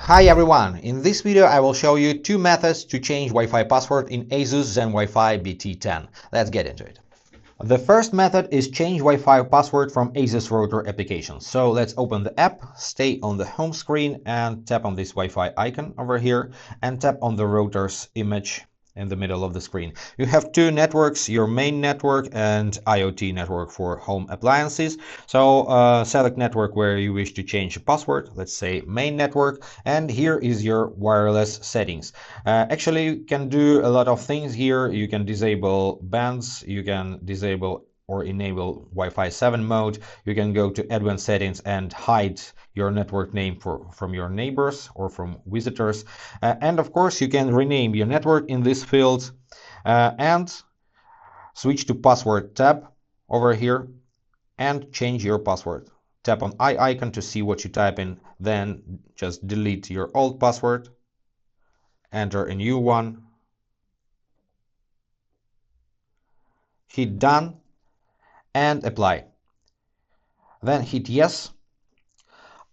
Hi everyone, in this video I will show you two methods to change Wi-Fi password in ASUS Zen WiFi BT10. Let's get into it. The first method is change Wi-Fi password from ASUS Router application. So let's open the app, stay on the home screen and tap on this Wi-Fi icon over here and tap on the router's image in the middle of the screen. You have two networks, your main network and IoT network for home appliances. So select network where you wish to change the password, let's say main network, and here is your wireless settings. Actually, you can do a lot of things here. You can disable bands, you can disable or enable Wi-Fi 7 mode. You can go to advanced settings and hide your network name from your neighbors or from visitors. And of course, you can rename your network in this field and switch to password tab over here and change your password. Tap on I icon to see what you type in, then just delete your old password, enter a new one, hit done and apply. Then hit yes.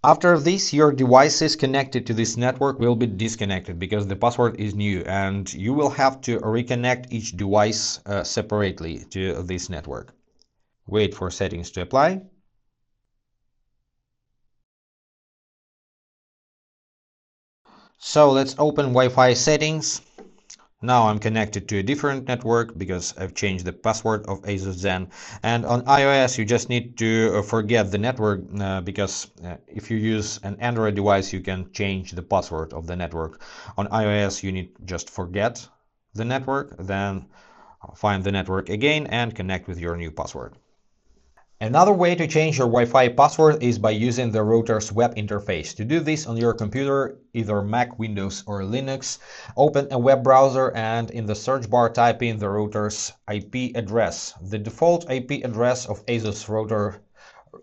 After this, your devices connected to this network will be disconnected because the password is new and you will have to reconnect each device separately to this network. Wait for settings to apply. So let's open Wi-Fi settings. Now I'm connected to a different network because I've changed the password of ASUS Zen. And on iOS, you just need to forget the network because if you use an Android device, you can change the password of the network. On iOS, you need just forget the network, then find the network again and connect with your new password. Another way to change your Wi-Fi password is by using the router's web interface. To do this on your computer, either Mac, Windows or Linux, open a web browser and in the search bar type in the router's IP address. The default IP address of ASUS router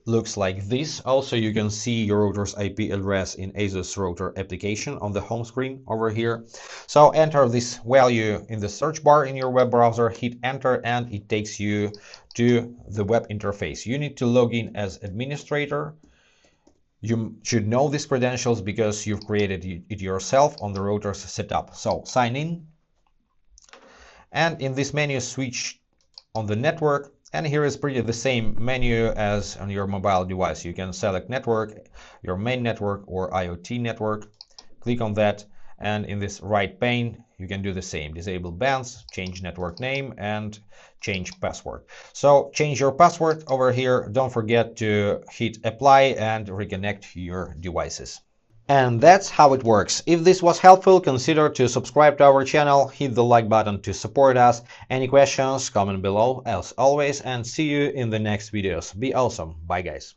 looks like this. Also, you can see your router's IP address in ASUS Router application on the home screen over here. So enter this value in the search bar in your web browser, hit enter, and it takes you to the web interface. You need to log in as administrator. You should know these credentials because you've created it yourself on the router's setup. So sign in, and in this menu switch on the network. And here is pretty the same menu as on your mobile device. You can select network, your main network or IoT network. Click on that, and in this right pane, you can do the same. Disable bands, change network name, and change password. So change your password over here. Don't forget to hit apply and reconnect your devices. And that's how it works. If this was helpful, consider to subscribe to our channel, hit the like button to support us. Any questions, comment below as always, and see you in the next videos. Be awesome. Bye guys.